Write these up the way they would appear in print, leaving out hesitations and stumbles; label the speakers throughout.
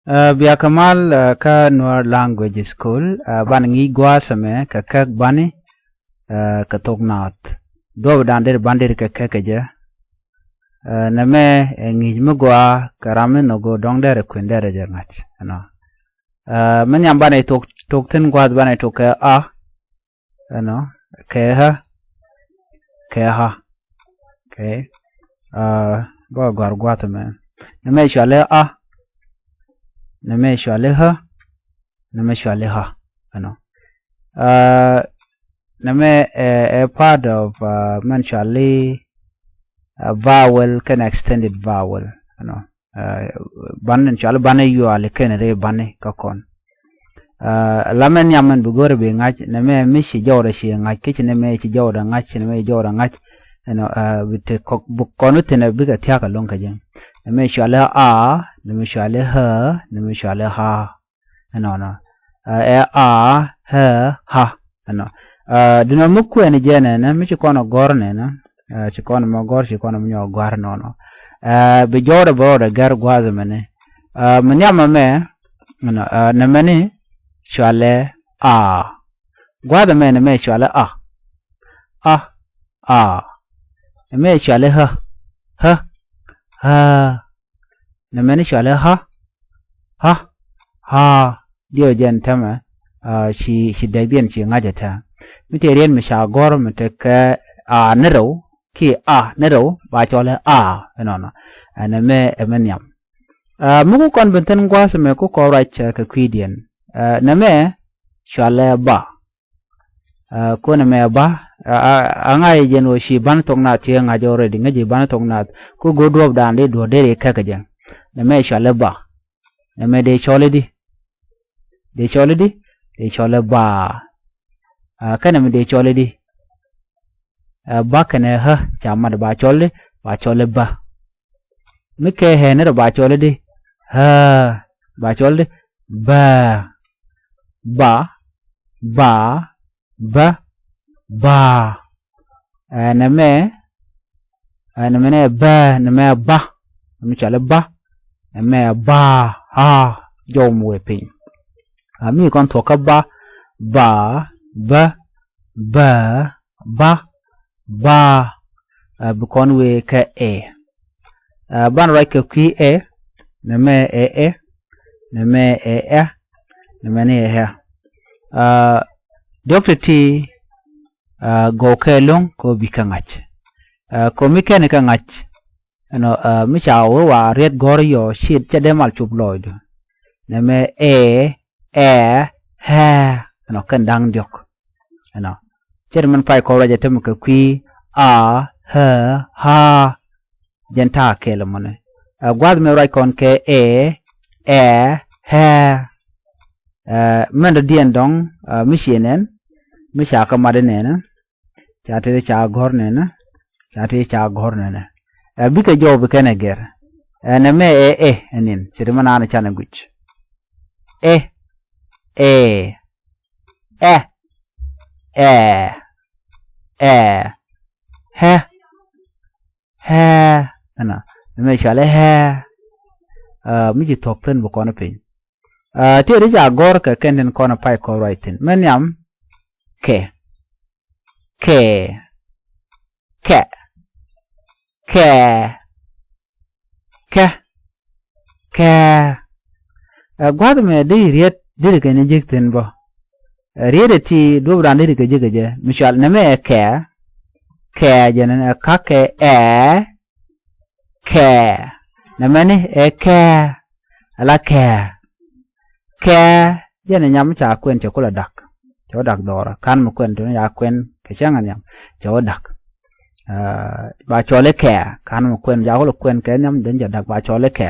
Speaker 1: Biya kamal ka Nuer language school ban ngi gwa same ka kak bani ka Thok Nath do dandir bandir ka kakaja name ngi mugwa karame no go dongdere kwendere jangat no man yam bani tok tin gwa bani tok a no keha okay go gwar gwata me name shale a name shale ha ano name a part of mentionally vowel can extended vowel ano ban shale ban you ale ken re ban ka kon lamen yaman bugore be ngaj name mi shi jawra shi ngaj ke name shi jawra ngaj name jawra ngaj ano with konu tena biga tiaka lonka jeng name shale a name shale ha name shale ha ano a ha ano dina muku ene jene na mi chikono gorne na chikono magor chikono mnyo gor no be jora bora gar gwaza mene mnyama me ano na mene shale a gwaza mene me shale a me shale ha na mene shale ha dio jen tama shi dagdian shi ngajata mite rien mi sha gor mite ka a nero ki a nero ba chole a no ana me emeniam muku kon benten gwa se me ku ko right ka kwidian na me shale ba ko na me ba angai jen wo shi ban tong na tie nga jo ready ngaji ban tong na ku go drop dan le do dere ka ka jan na me shale ba na me de chole di de chole ba kana me de chole di ba kana ha chama ba chole ba me ke he ne ba chole di ha ba chole ba na me ne ba na me ba me chole ba na me ba ha jom we pin mi kon to ka ba bukon we ka ban right ka ki na me na me na me ne ha Dr. T go ke long ko bikangach ko mi ken ka ngach no mi chawo wa red gor yo shit cha demal chup loid na me ha no kan dang diok no chairman pai ko raja tem ka qui a ha jenta ke lemone gwad me rai kon ke ha men do dien dong misinen misha ka madene na chate cha gor ne na bika job ke neger na me enin chairman ana chana guch ha ana me shale ha mi ji top ten bu kono pin ti ri ja gor ka kenden kono pai ko writing men yam ke gwad me di riet diri ke ne jikten bo riet ti do bran diri ke jigeje mishal na me ke jenen ka ke na mane ke ala ke jenen nyam cha kwen cha kula dak cho dak dora kan mo kwen to ya kwen ke changan nyam cho dak ba chole ke kan mo kwen ya ko kwen ke nyam den ja dak ba chole ke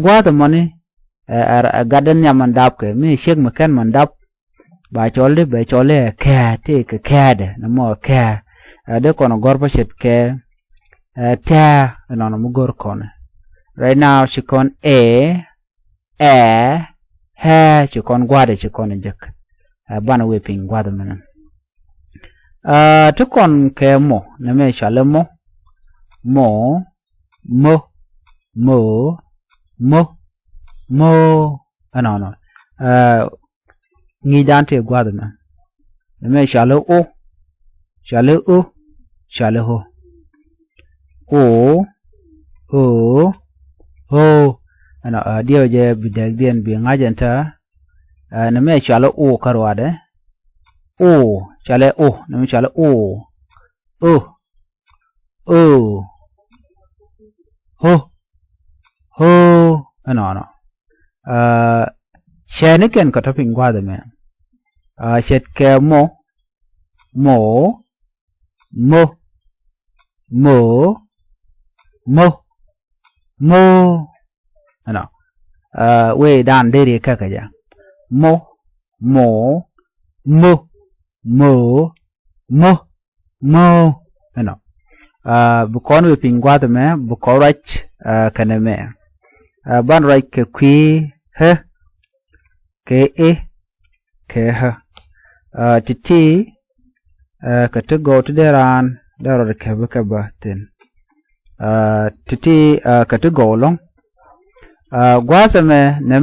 Speaker 1: gwada money gaden nya mandap ke mi shek makan mandap ba chole ke te ke de na mo ke de kono gorba shet ke ta no no mugor kono right now she kon ha she kon gwada she kon jek bana we pin gwada men to kon ke mo na me shale mo mo no ngi dante gwadana me shalo o shalo ho ana dio je bidag dien bi ngajanta na me shalo o karwade shale na me shalo ho ano shaniken ka toping gwada me shet ke mo ano we dan deri kakaja mo ano bukon we pingwada me bukorach kana me ban right ke kwi he ke ke ha titi ka to go to deran daro ke ba tin titi ka to go long gwasa me na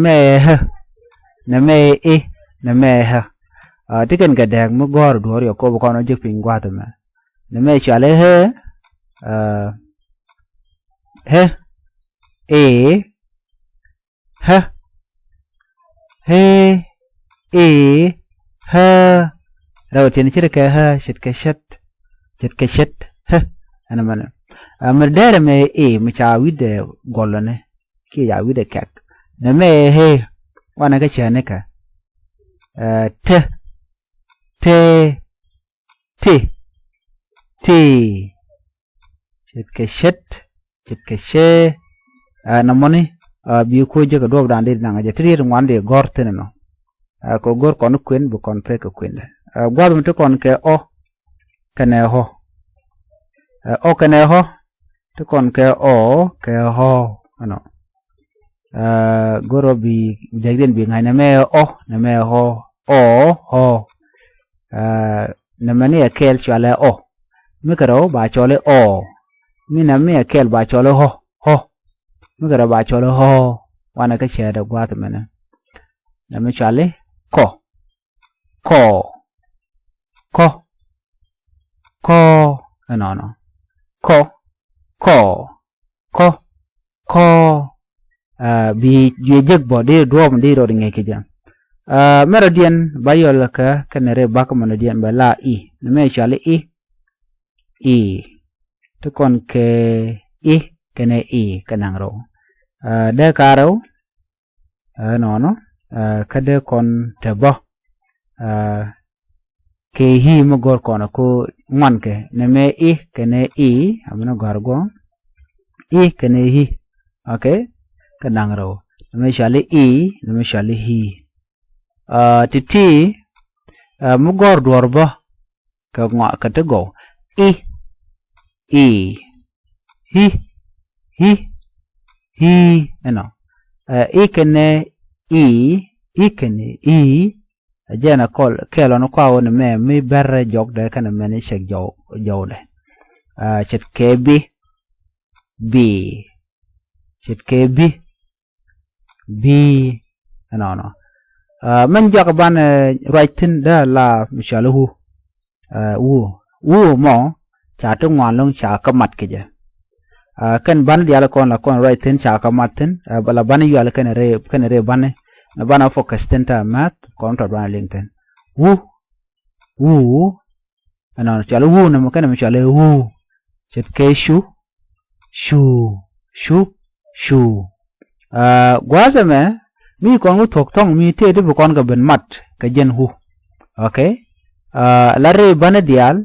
Speaker 1: me ha tiken ga dag mu gor do ri ko ko no jik pin gwata me na me chale he ha raw tin chira ka ha shit ka shat ha ana man dere me mu cha wide golone ki ya wide kak na me he wana ka chane ka shit ka she na moni bi ko je ka do dan de na je tri ngwande gor tenno ko gor kon kwen bu kon pe ko kwen gwadu to kon ke o kane ho to kon ke o ke ho ano goro bi degden bi ngai na me ho na mani akel chale o mi karo ba chole o mi na mi akel ba chole ho mi karo ba chole ho wana ka che da gwat mena na mi chale ko ano ko bi jek body drum di ro nge kija merodian bayol ka kanere bak monodian bala i me chale i to kon ke i kene i kanang ro de karo no kade kon tebo ke hi mo gor kono ko ngwan ke ne me i kene i amno gargo i kene hi okay kanang ro me shale i me shale hi titi mo gor dorbo ka ngwa ka to go i ano i kene i ajana kol kelo no kwa wona me berre jog de kana meni shek jowde chet kebi ano man jog ban writing da la mishalu wu mo cha to ngwan long cha kamat keje kan ban diala kon la kon writing cha kamatin bala ban yu ala kan re ban na bana focus tenta math kontra bana linten wu ana chalo wu na makana mchale wu chet ke shu gwaza me mi kon thok tong mi te de kon ga ben mat ka jen hu okay la re bana dial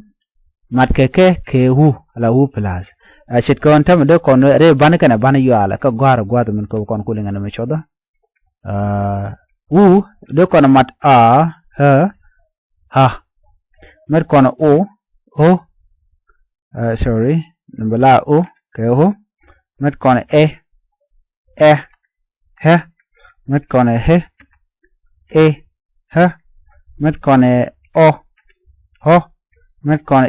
Speaker 1: mat ke hu la hu plus chet kon tam de kon re bana kana bana yu ala ka gwar gwada men ko kon kulinga na me choda wu de kono mat ha mat kono o sorry nambala o ke ho mat kono he mat kono he mat kono ho mat kono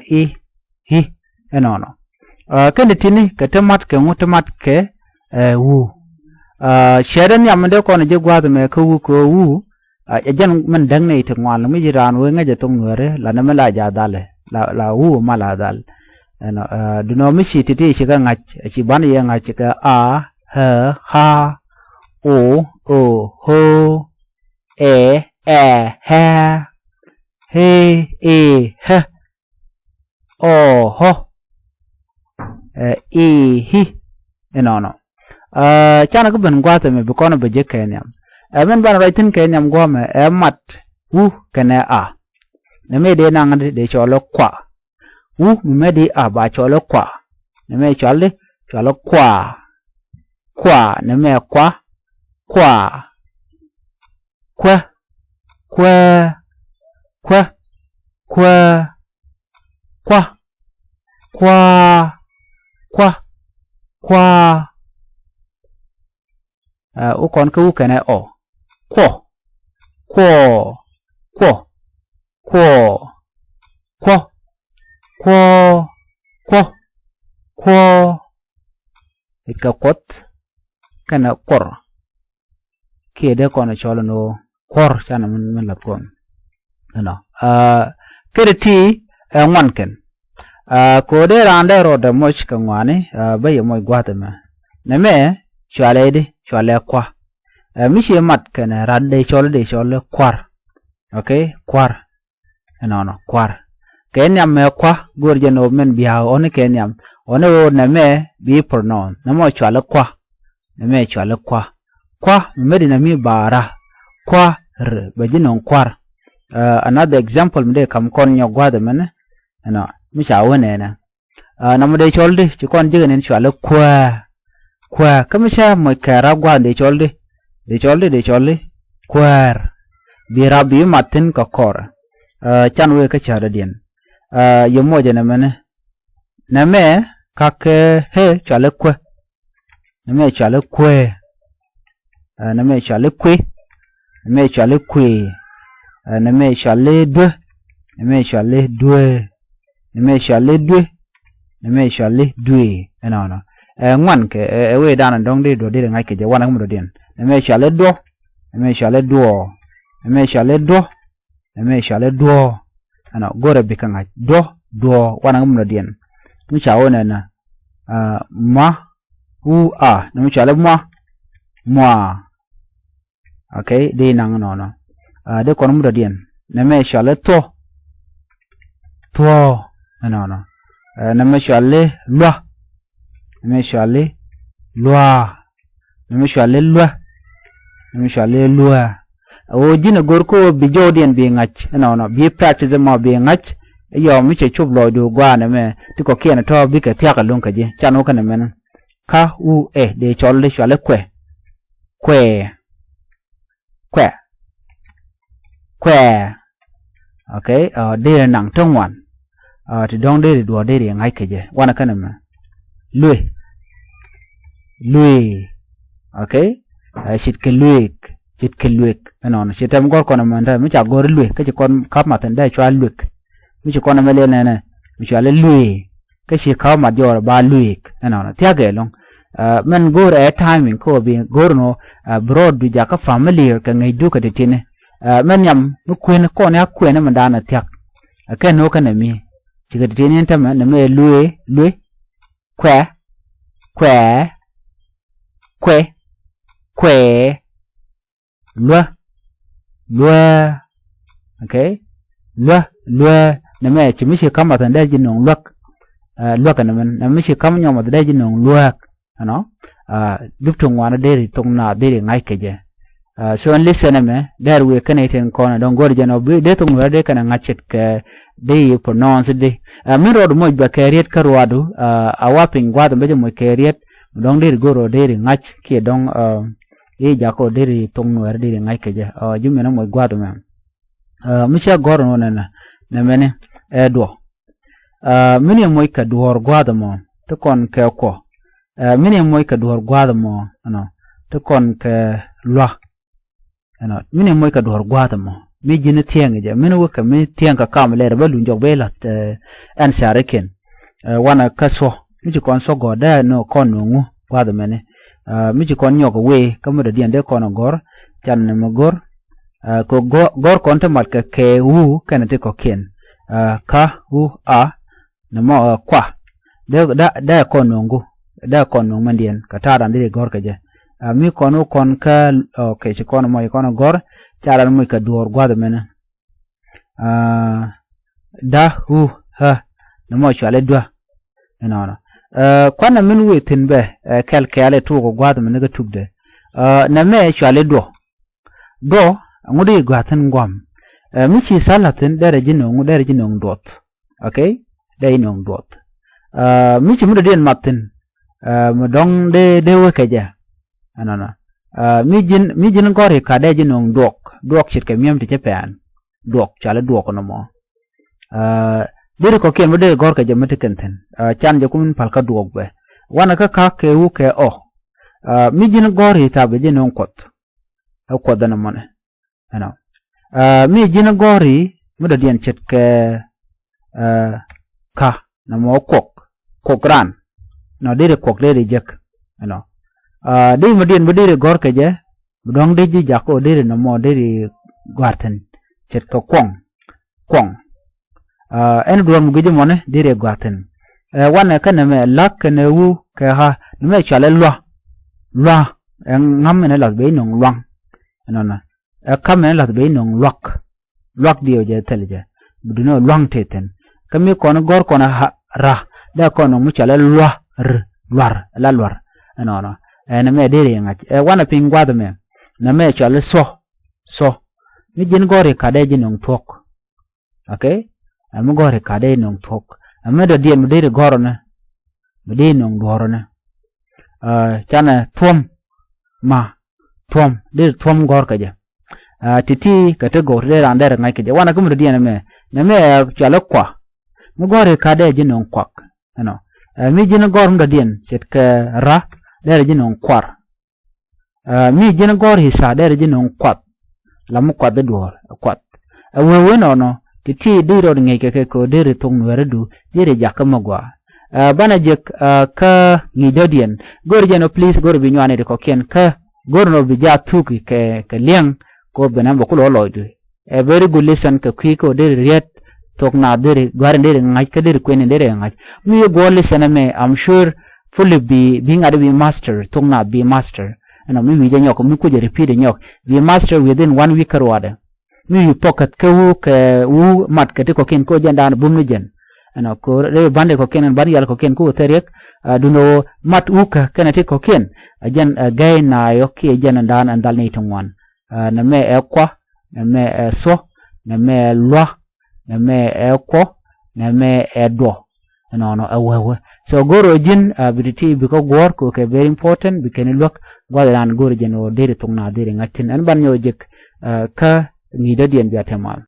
Speaker 1: hi enono kende tini ke temat ke wu Sharon yamande ko na je gwada me ku ko wu jan man dang ne te ngwan mi jiran we nga je tong nuere la na mala ja dale la wu mala dal no du no mi si titi shi ga ngach chi ban ye ngach ka a ha ha o ho e ha he e ha o ho e hi no chana ko ben gwata me bikono beje kenyam men ban writing kenyam gome mat wu kene a ne me de nang de cholo kwa wu me de a ba cholo kwa ne me chole cholo kwa ne me kwa kwa u kon ku kene o kwo ika kot kana kor kede kono cholo no kor chana men la kon no kede ti ngwan ken ko de rande ro de moch ka ngwani ba ye moy gwata me ne me chwale de chwale kwa mi she mat kana rande cholo kwar okay kwar no kwar kenyam me kwa gorje no men biya on kenyam on o ne me bi pronoun na mo chwale kwa ne me chwale kwa me na mi bara kwa r ba jinon kwar another example mde kam kon nyo gwada men no mi cha wone na na mo de cholde ci kon jigenen chwale kwa kam sha mo kara gwa de cholde kwar bi rabi matin ka kor chan we ka cha dien yo mo je na men na me ka ke he chwale kwa na me chwale kwe na me chwale kwe na me chwale kwe na me chwale dwe na me chwale dwe na me chwale dwe na me chwale dwe no ngwan ke we dan dong de do de ngai ke je wana ngum do den na me chwale do na me chwale do na me chwale do na me chwale do ana gore be kan do wana ngum do den mi cha wona na ma u a na mi chwale mwa okay de nang no de konum do den na me chwale to no na me chwale lwa na me chwale lwa na me chwale lwa na me chwale lwa o jina gorko bi jodien bi ngach no bi practice ma bi ngach yo mi che chublo do gwa na me ti ko kiena to bi ka tiaka lon ka je chano kana men ka u e de chwale kwe okay de nang tongwan ti dong de do de ngai ke je wana kana me lui okay sit ke luik no sitam gor kono man da mi cha gor luik ke kon kap ma tan da chwa luik mi che kono mele ne mi cha le lui ke si ka ma jor ba luik no tia ge long men gor a timing ko bi gor no broad bi ja ka familiar ka ngai du ka de tine men yam mu kwen ko ne akwen man da na tia ka no ka na mi chi ga de tine ta ma na me lui kwe lwa okay lwa na me chi mi shi kama tan da jinong lwa kana men na mi shi kama nyoma da jinong lwa no dup tung wana de tung na de ngai ke je so an listen me there we connecting corner don go jano bi de tung wa de kana ngachet ke de pronounce de mi ro mo ba kariet karwadu a waping gwa be mo kariet dong de goro de ngach ke dong e jako de tung no de ngai ke je jume na mo gwa do me mi sha goro no na mene do mini mo ka duor gwa do mo to kon ke ko mini mo ka duor gwa do mo no to kon ke lwa no mini mo ka duor gwa do mo mi jine tieng je mini wo ka mi tieng ka kam le ba lu jog be lat an sare ken wana kaso mi kon so go da no kon no gwa do mene mi chi kon nyok we ka mo dien de kon gor chan mo gor ko gor kon te mat ka ke wu kana te ko ken ka wu a na mo kwa da kon nongu da kon nong mandien ka ta ran de gor ka je mi kon kon ka okay chi kon mo kon gor charan mo ka duor gwa de mena da hu ha na mo chale dwa ina kwana min wetin be kel kele tu ko gwa de mena ga tugde na me chale do ngudi gwatan gwam mi chi salatin dere jinong dot okay dai nong dot mi chi mudo den matin mo dong de we kaja anana mi jin gori ka de jinong dok chit ke miem te japan dok chala dok no mo dire ko ken de gor ka jamate kenten chan je kun palka dok be wana ka ke u ke o mi jin gori ta be jinong kot dana mone ano mi jin gori mudo dien chit ke ka na mo kokran no dire kok de jek ano de mo dien dire gor ke je dong de ji jako dire no mo dire gwarten chet ko kwong en duam mu gije mone dire gwarten wana kana me lak ne wu ke ha me chale lwa ngam ne la be nong lwang anona kam ne la be nong lwak dio je telje duno lwang teten kami kono gor kono ra da kono mu chale lwar anona na me dire ngach wana pingwa de me na me chale so mi jin gori kade jinong thok okay am gori kade nong thok am do dien dire gorona me de nong dorona chana thom dir thom gor kaje titi kate gor de rande ngai kaje wana kum dien me na me chale kwa mo gori kade jinong kwak ano mi jin gor ndo dien chet ka ra der jinong kwar mi jin gor hisa der jinong kwat lamu kwat de dor kwat we no titi diro ngai ke ko der tong weredu dire jakka magwa bana jek ka ni dodien gor jeno please gor bi nyane de ko ken ka gor no bi ja tuki ke liang ko benam ko lo loidu a very good lesson ka ko der riet Thok Nath dere gwaren dere ngaj ka dere kwen dere ngaj mi go listen me I'm sure fully being a be master Thok Nath be master and mi nyok mi ko je repeat nyok be master within 1 week or wada mi pocket ka wu mat ka te ko ken ko janda bum ni jen ana ko re bande ko ken ban yal ko ken ko terek duno mat uka kana te ko ken ajan gay na yoki jan dan andal ni tongwan na me kwa na me so na me lwa na me ko na me do no awewe so goro jin ability because gor ko ke very important we can look gwadan goro jin o dere tongna dere ngatin an ban yo jek ka ni da dien biatemal